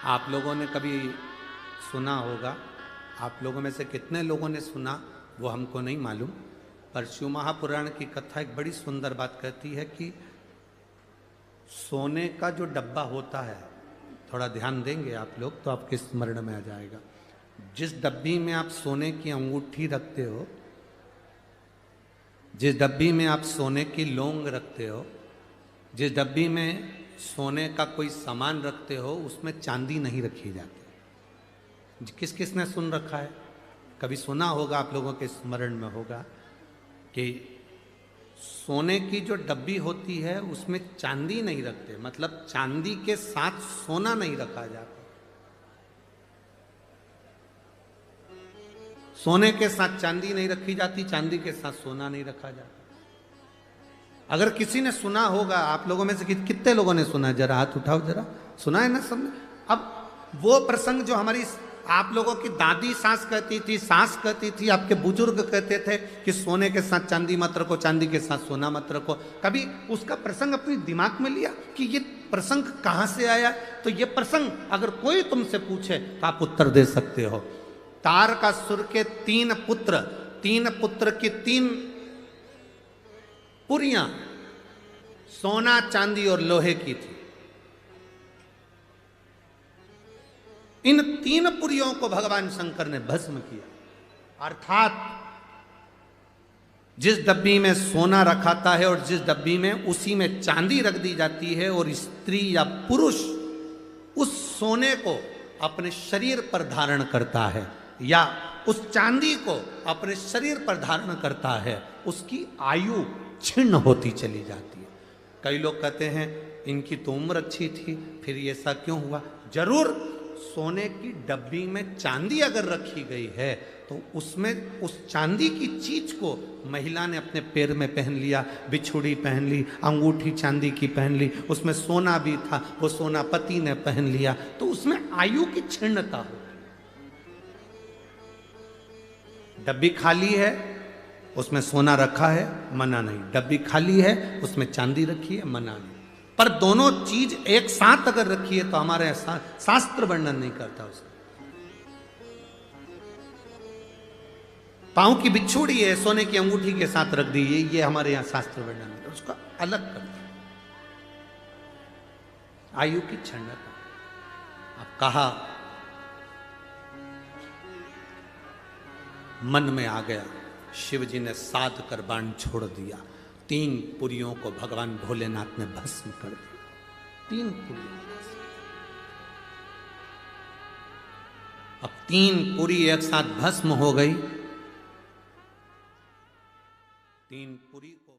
आप लोगों ने कभी सुना होगा, आप लोगों में से कितने लोगों ने सुना वो हमको नहीं मालूम, पर शिव महापुराण की कथा एक बड़ी सुंदर बात कहती है कि सोने का जो डब्बा होता है, थोड़ा ध्यान देंगे आप लोग तो आपके स्मरण में आ जाएगा। जिस डब्बी में आप सोने की अंगूठी रखते हो, जिस डब्बी में आप सोने की लौंग रखते हो, जिस डब्बी में सोने का कोई सामान रखते हो, उसमें चांदी नहीं रखी जाती। किस किस ने सुन रखा है? कभी सुना होगा, आप लोगों के स्मरण में होगा कि सोने की जो डब्बी होती है उसमें चांदी नहीं रखते, मतलब चांदी के साथ सोना नहीं रखा जाता। सोने के साथ चांदी नहीं रखी जाती, चांदी के साथ सोना नहीं रखा जाता। अगर किसी ने सुना होगा, आप लोगों में से कितने लोगों ने सुना, जरा हाथ उठाओ, जरा सुना है ना सबने। अब वो प्रसंग जो हमारी आप लोगों की दादी सास कहती थी, सास कहती थी, आपके बुजुर्ग कहते थे कि सोने के साथ चांदी मत रखो, चांदी के साथ सोना मत रखो, कभी उसका प्रसंग अपने दिमाग में लिया कि ये प्रसंग कहां से आया? तो ये प्रसंग अगर कोई तुमसे पूछे तो आप उत्तर दे सकते हो। तारकासुर के तीन पुत्र की तीन पुरियां सोना, चांदी और लोहे की थी। इन तीन पुरियों को भगवान शंकर ने भस्म किया, अर्थात जिस डब्बी में सोना रखाता है और जिस डब्बी में उसी में चांदी रख दी जाती है, और स्त्री या पुरुष उस सोने को अपने शरीर पर धारण करता है या उस चांदी को अपने शरीर पर धारण करता है, उसकी आयु छिन्न होती चली जाती है। कई लोग कहते हैं इनकी तो उम्र अच्छी थी, फिर ये ऐसा क्यों हुआ? जरूर सोने की डब्बी में चांदी अगर रखी गई है तो उसमें उस चांदी की चीज को महिला ने अपने पैर में पहन लिया, बिछुड़ी पहन ली, अंगूठी चांदी की पहन ली, उसमें सोना भी था, वो सोना पति ने पहन लिया, तो उसमें आयु की क्षीणता हो। डब्बी खाली है, उसमें सोना रखा है, मना नहीं। डब्बी खाली है, उसमें चांदी रखी है, मना नहीं। पर दोनों चीज एक साथ अगर रखी है तो हमारे शास्त्र वर्णन नहीं करता उसका। पांव की बिच्छूड़ी है, सोने की अंगूठी के साथ रख दी, ये हमारे यहां शास्त्र वर्णन नहीं, उसका अलग कर दिया। आयु की क्षणता। अब कहा मन में आ गया, शिव जी ने साध कर बाण छोड़ दिया, तीन पुरियों को भगवान भोलेनाथ ने भस्म कर दिया। तीन पुरियों। अब तीन पुरी एक साथ भस्म हो गई। तीन पुरी को